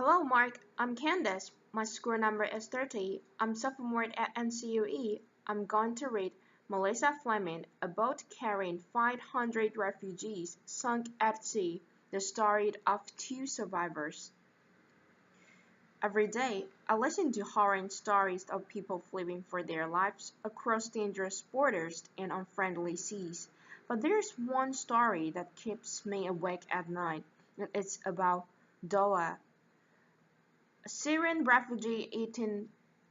Hello, Mark. I'm Candace. My score number is 30. I'm sophomore at NCUE. I'm going to read Melissa Fleming, A Boat Carrying 500 Refugees Sunk at Sea, the story of two survivors. Every day, I listen to harrowing stories of people fleeing for their lives across dangerous borders and unfriendly seas. But there's one story that keeps me awake at night, and it's about Doa, a Syrian refugee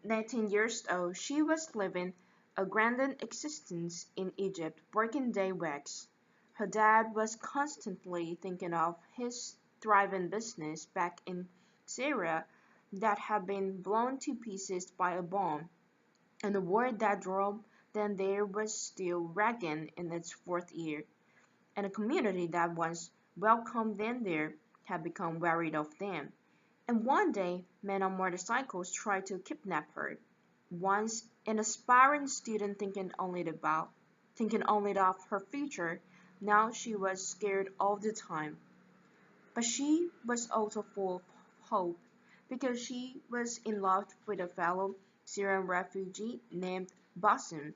19 years old. She was living a grand existence in Egypt, working day works. Her dad was constantly thinking of his thriving business back in Syria that had been blown to pieces by a bomb, and the war that drove them there was still raging in its fourth year, and a community that once welcomed them there had become wearied of them. And one day, men on motorcycles tried to kidnap her. Once an aspiring student thinking only of her future, now she was scared all the time. But she was also full of hope because she was in love with a fellow Syrian refugee named Bassem.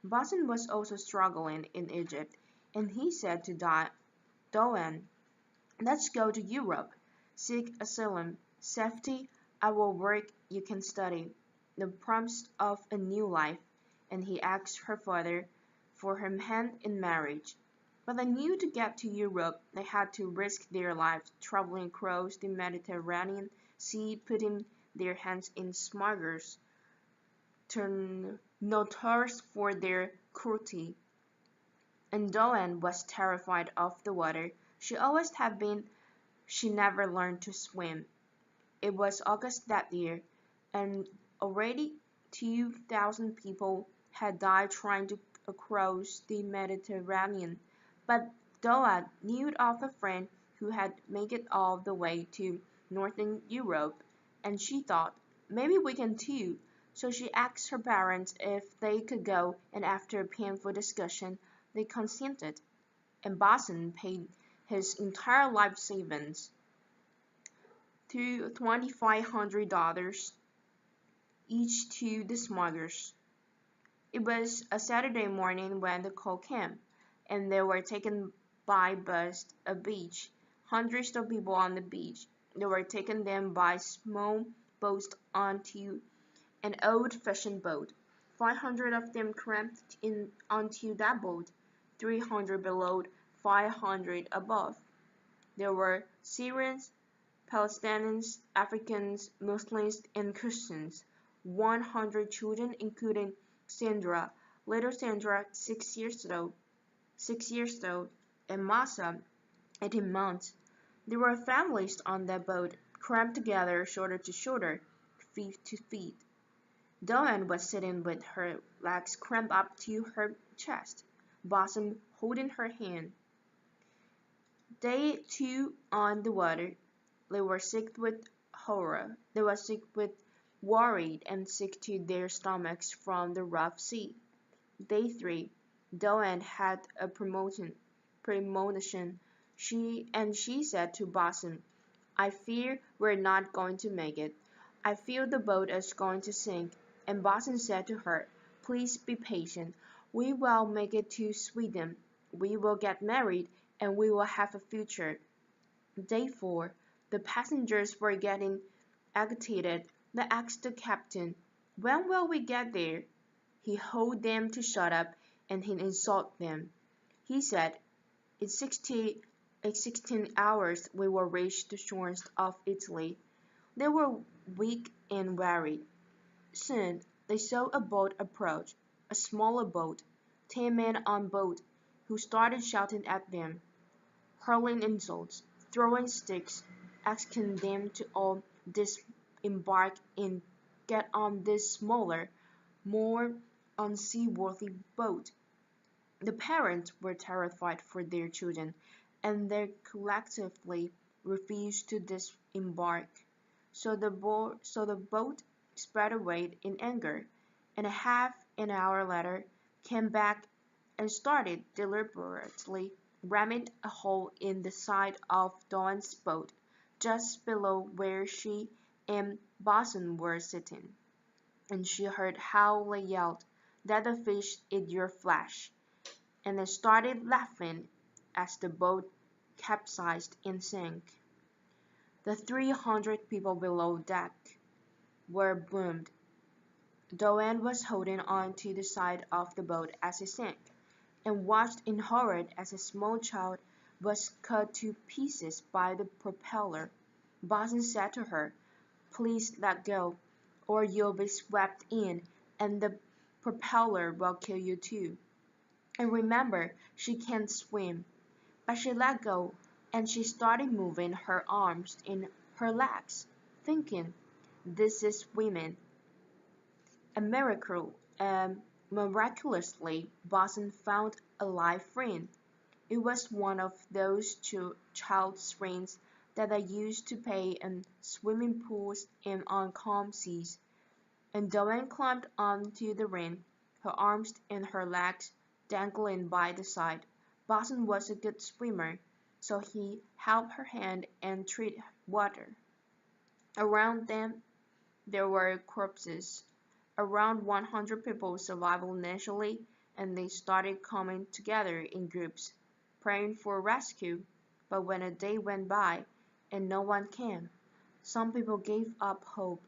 Bassem was also struggling in Egypt, and he said to Doan, "Let's go to Europe, seek asylum, safety, I will work, you can study, the promise of a new life," and he asked her father for her hand in marriage. But they knew to get to Europe they had to risk their lives traveling across the Mediterranean Sea, putting their hands in smugglers, notorious for their cruelty. And Doan was terrified of the water. She always had been. She never learned to swim. It was August that year, and already 2,000 people had died trying to cross the Mediterranean. But Doa knew of a friend who had made it all the way to northern Europe, and she thought, maybe we can too. So she asked her parents if they could go, and after a painful discussion, they consented, and Bassem paid his entire life savings to $2,500 each to the smugglers. It was a Saturday morning when the call came, and they were taken by bus to a beach. Hundreds of people on the beach. They were taken then by small boats onto an old-fashioned boat. 500 of them cramped in onto that boat, 300 below, 500 above. There were Syrians, Palestinians, Africans, Muslims, and Christians. 100 children, including Sandra, little Sandra, 6 years old, and Masa, 18 months. There were families on that boat, crammed together, shoulder to shoulder, feet to feet. Doan was sitting with her legs cramped up to her chest, Bassem holding her hand. Day 2 on the water. They were sick with horror. They were sick with worried and sick to their stomachs from the rough sea. Day 3. Doan had a premonition. She said to Bassem, "I fear we're not going to make it. I feel the boat is going to sink." And Bassem said to her, "Please be patient. We will make it to Sweden. We will get married, and we will have a future." Day 4. The passengers were getting agitated. They asked the captain, "When will we get there?" He told them to shut up, and he insulted them. He said, in 16 hours we will reach the shores of Italy." They were weak and weary. Soon they saw a boat approach, a smaller boat, 10 men on board, who started shouting at them, hurling insults, throwing sticks, asking them to all disembark and get on this smaller, more unseaworthy boat. The parents were terrified for their children, and they collectively refused to disembark. So the boat spread away in anger, and half an hour later came back and started deliberately ramming a hole in the side of Dawn's boat, just below where she and Boston were sitting, and she heard how they yelled that the fish eat your flesh, and they started laughing as the boat capsized and sank. The 300 people below deck were boomed. Doane was holding on to the side of the boat as it sank, and watched in horror as a small child was cut to pieces by the propeller. Boston said to her, "Please let go, or you'll be swept in, and the propeller will kill you too. And remember, she can't swim." But she let go, and she started moving her arms and her legs, thinking, "This is women." A miracle, miraculously, Boston found a live friend. It was one of those child's rings that they used to play in swimming pools and on calm seas. And Doane climbed onto the ring, her arms and her legs dangling by the side. Boston was a good swimmer, so he held her hand and treated water. Around them there were corpses. Around 100 people survived initially, and they started coming together in groups, praying for rescue. But when a day went by and no one came, some people gave up hope,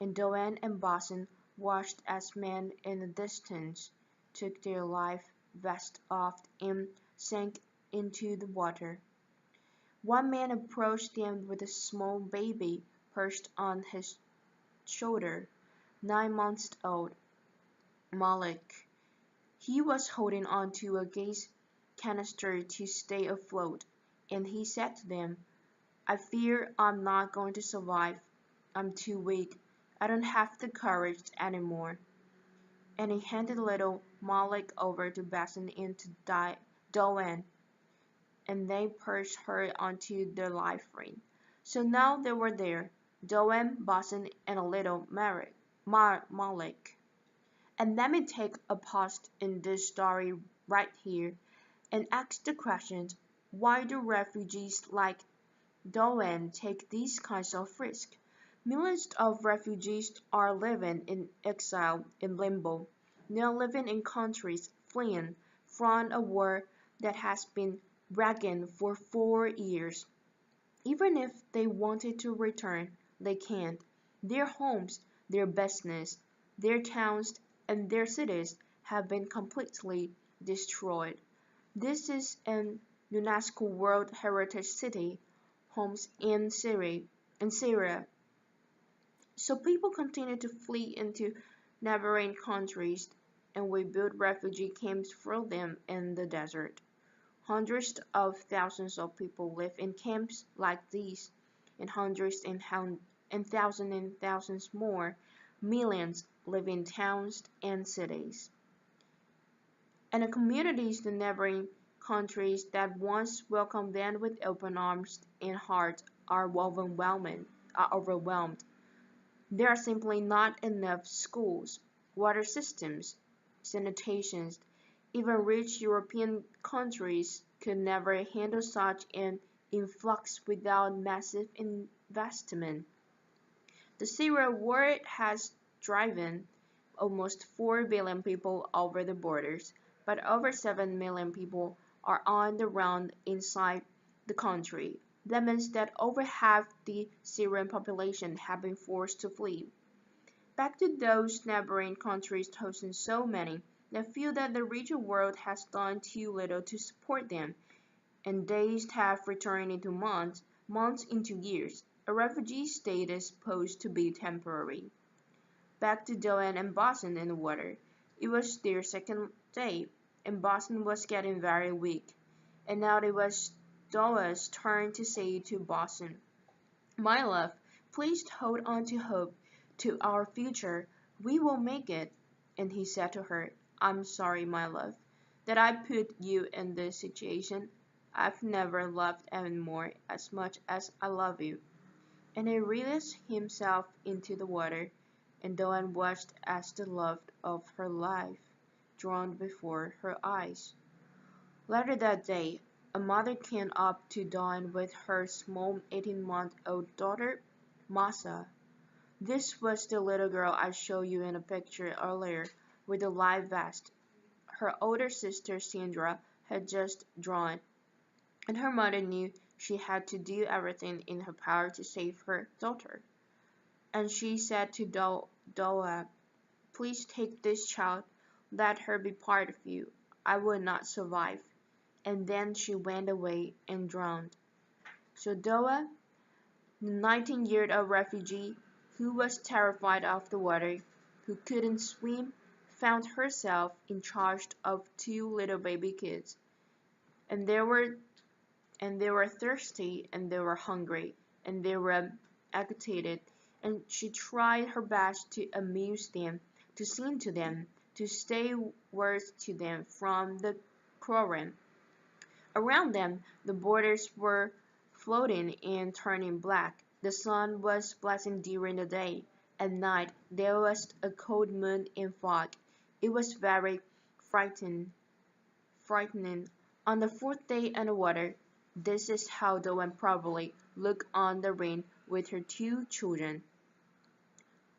and Doane and Boston watched as men in the distance took their life vests off and sank into the water. One man approached them with a small baby perched on his shoulder, 9 months old, Malik. He was holding on to a gas canister to stay afloat, and he said to them, "I fear I'm not going to survive. I'm too weak. I don't have the courage anymore." And he handed little Malik over to Boston and to Doane, and they perched her onto their life ring. So now they were there, Doane, Boston, and a little Malik. And let me take a pause in this story right here and ask the question, why do refugees like Doane take these kinds of risks? Millions of refugees are living in exile in limbo. They are living in countries fleeing from a war that has been raging for 4 years. Even if they wanted to return, they can't. Their homes, their business, their towns, and their cities have been completely destroyed. This is an UNESCO World Heritage City, homes in Syria. So people continue to flee into neighboring countries, and we build refugee camps for them in the desert. Hundreds of thousands of people live in camps like these, and hundreds and thousands more millions live in towns and cities. And the communities in neighboring countries that once welcomed them with open arms and hearts are overwhelmed. There are simply not enough schools, water systems, sanitation. Even rich European countries could never handle such an influx without massive investment. The Syria war has driven almost 4 billion people over the borders, but over 7 million people are on the run inside the country. That means that over half the Syrian population have been forced to flee. Back to those neighboring countries hosting so many that feel that the richer world has done too little to support them, and days have returned into months, months into years. A refugee state is supposed to be temporary. Back to Doane and Boston in the water. It was their second day, and Boston was getting very weak. And now it was Doane's turn to say to Boston, "My love, please hold on to hope, to our future. We will make it." And he said to her, "I'm sorry, my love, that I put you in this situation. I've never loved anyone as much as I love you." And he released himself into the water, and Doane watched as the love of her life drowned before her eyes. Later that day, A mother came up to dine with her small 18-month-old daughter, Masa. This was the little girl I showed you in a picture earlier with the live vest. Her older sister Sandra had just drawn, and her mother knew she had to do everything in her power to save her daughter. And she said to Doa, "Please take this child, let her be part of you. I will not survive." And then she went away and drowned. So Doa, the 19-year-old refugee who was terrified of the water, who couldn't swim, found herself in charge of two little baby kids. And they were thirsty, and they were hungry, and they were agitated, and she tried her best to amuse them, to sing to them, to say words to them from the Quran. Around them, the borders were floating and turning black. The sun was blazing during the day. At night, there was a cold moon and fog. It was very frightening. On the fourth day underwater, this is how Dawn probably looked on the rain with her two children.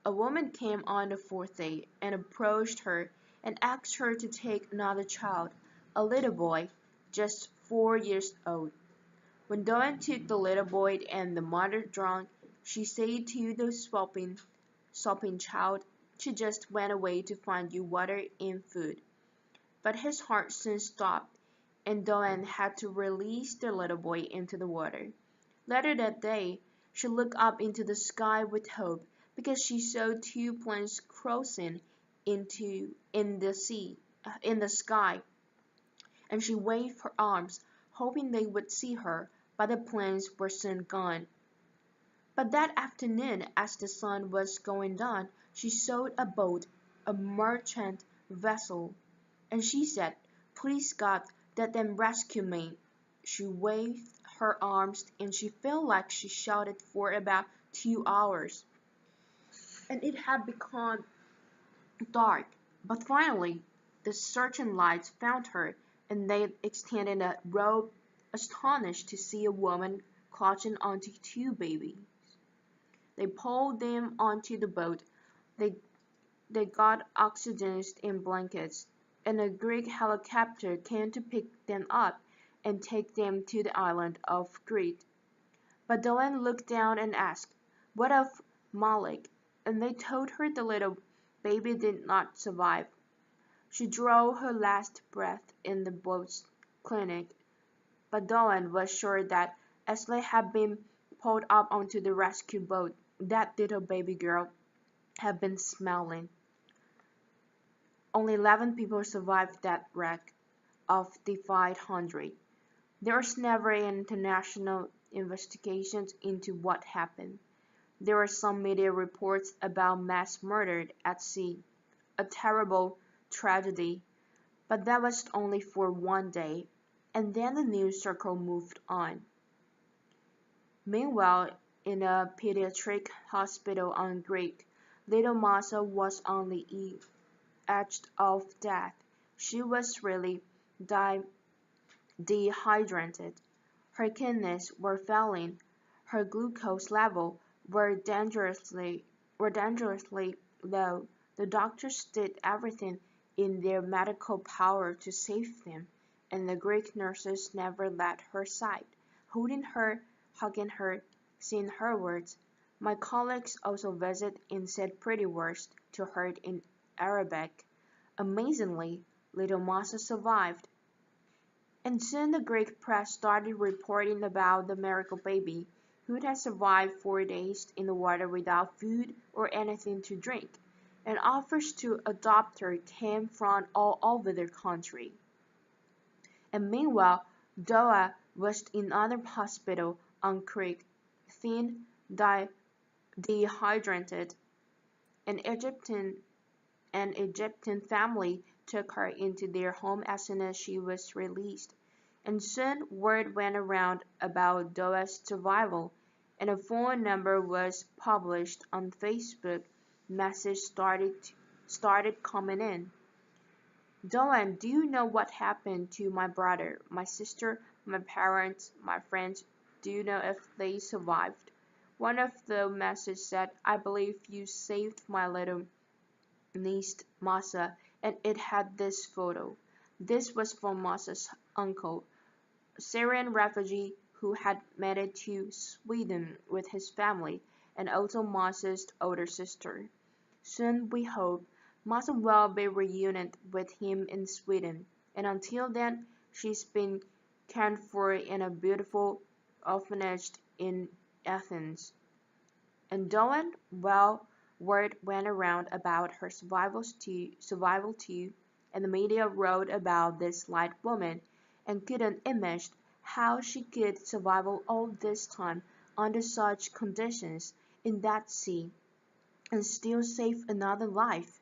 A woman came on the fourth day and approached her and asked her to take another child, a little boy, just 4 years old. When Dawn took the little boy and the mother drank, she said to the sobbing child, "She just went away to find you water and food." But his heart soon stopped, and Dawn had to release the little boy into the water. Later that day, she looked up into the sky with hope, because she saw two planes crossing in the sky, and she waved her arms, hoping they would see her, but the planes were soon gone. But that afternoon, as the sun was going down, she saw a boat, a merchant vessel, and she said, "Please God, let them rescue me." She waved her arms, and she felt like she shouted for about 2 hours. And it had become dark, but finally the searching lights found her, and they extended a rope, astonished to see a woman clutching onto two babies. They pulled them onto the boat. They They got oxygen and blankets, and a Greek helicopter came to pick them up and take them to the island of Crete. But Dawn looked down and asked, "What of Malik?" And they told her the little baby did not survive. She drew her last breath in the boat's clinic, but Dawn was sure that as they had been pulled up onto the rescue boat, that little baby girl had been smiling. Only 11 people survived that wreck of the 500. There was never an international investigation into what happened. There were some media reports about mass murder at sea, a terrible tragedy, but that was only for one day, and then the news circle moved on. Meanwhile, in a pediatric hospital on Crete, little Masa was on the edge of death. She was really dehydrated. Her kidneys were failing. Her glucose level were dangerously low. The doctors did everything in their medical power to save them, and the Greek nurses never left her side, holding her, hugging her, saying her words. My colleagues also visited and said pretty words to her in Arabic. Amazingly, little Masa survived. And soon the Greek press started reporting about the miracle baby, who had survived 4 days in the water without food or anything to drink, and offers to adopt her came from all over the country. And meanwhile, Doa was in another hospital on Crete, thin, dehydrated. An Egyptian family took her into their home as soon as she was released, and soon word went around about Doa's survival, and a phone number was published on Facebook. Messages started coming in. "Doan, do you know what happened to my brother, my sister, My parents, my friends, do you know if they survived? One of the messages said, I believe you saved my little niece Masa, and it had this photo. This was from Masa's uncle, a Syrian refugee who had made it to Sweden with his family, and also Masa's older sister. Soon, we hope, Masa will be reunited with him in Sweden, and until then, she's been cared for in a beautiful orphanage in Athens. And Dawn, well, word went around about her survival too, and the media wrote about this light woman and couldn't imagine how she could survive all this time under such conditions in that sea and still save another life.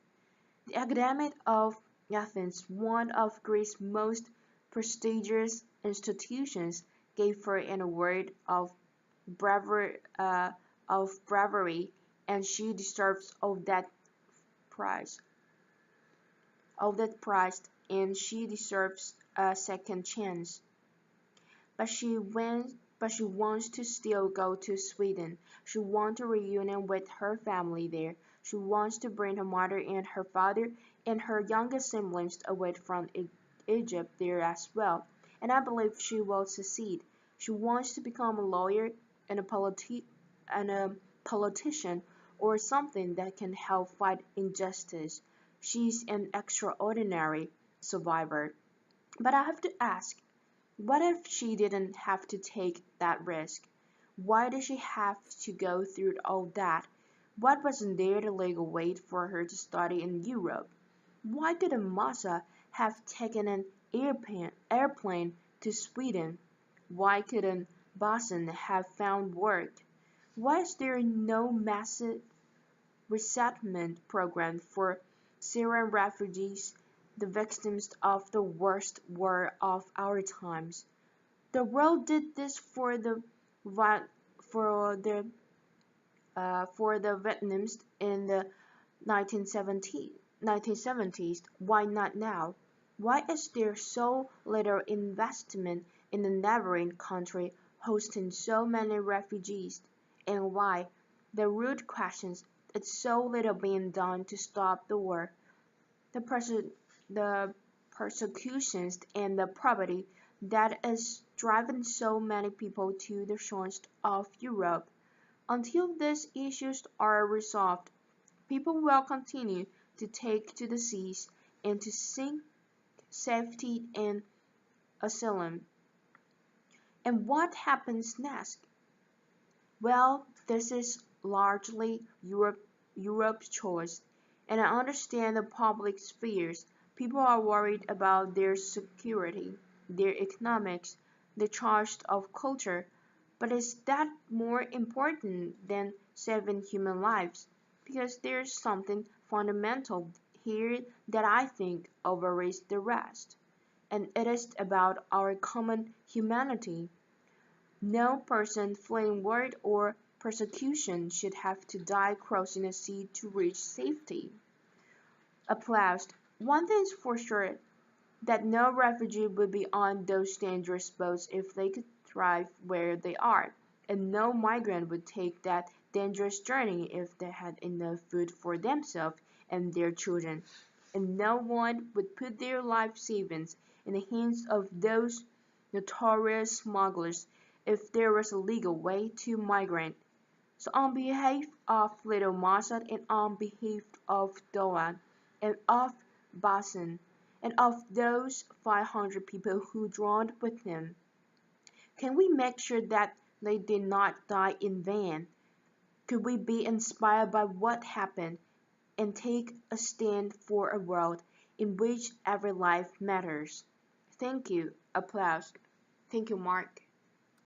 The Academy of Athens, one of Greece's most prestigious institutions, gave her an award bravery, uh, of bravery, and she deserves prize, all that prize, and she deserves a second chance. But she wants to still go to Sweden. She wants a reunion with her family there. She wants to bring her mother and her father and her youngest siblings away from Egypt there as well. And I believe she will succeed. She wants to become a lawyer and a politician or something that can help fight injustice. She's an extraordinary survivor. But I have to ask, what if she didn't have to take that risk? Why did she have to go through all that? What wasn't there the legal way for her to study in Europe? Why couldn't Masa have taken an airplane to Sweden? Why couldn't Basen have found work? Why is there no massive resettlement program for Syrian refugees, the victims of the worst war of our times? The world did this for the Vietnamese in the 1970s. Why not now? Why is there so little investment in the neighboring country hosting so many refugees? And why, the root questions, is so little being done to stop the war, the, perse- the persecutions, and the poverty that is driving so many people to the shores of Europe? Until these issues are resolved, people will continue to take to the seas and to seek safety and asylum. And what happens next? Well, this is largely Europe's choice, and I understand the public's fears. People are worried about their security, their economics, the charge of culture, but is that more important than saving human lives? Because there's something fundamental here that I think overrides the rest, and it is about our common humanity. No person fleeing war or persecution should have to die crossing a sea to reach safety. Applause. One thing's for sure, that no refugee would be on those dangerous boats if they could thrive where they are, and no migrant would take that dangerous journey if they had enough food for themselves and their children, and no one would put their life savings in the hands of those notorious smugglers if there was a legal way to migrate. So on behalf of little Mossad and on behalf of Doan and of Basin and of those 500 people who drowned with him, can we make sure that they did not die in vain? Could we be inspired by what happened and take a stand for a world in which every life matters? Thank you. Applause. Thank you, Mark.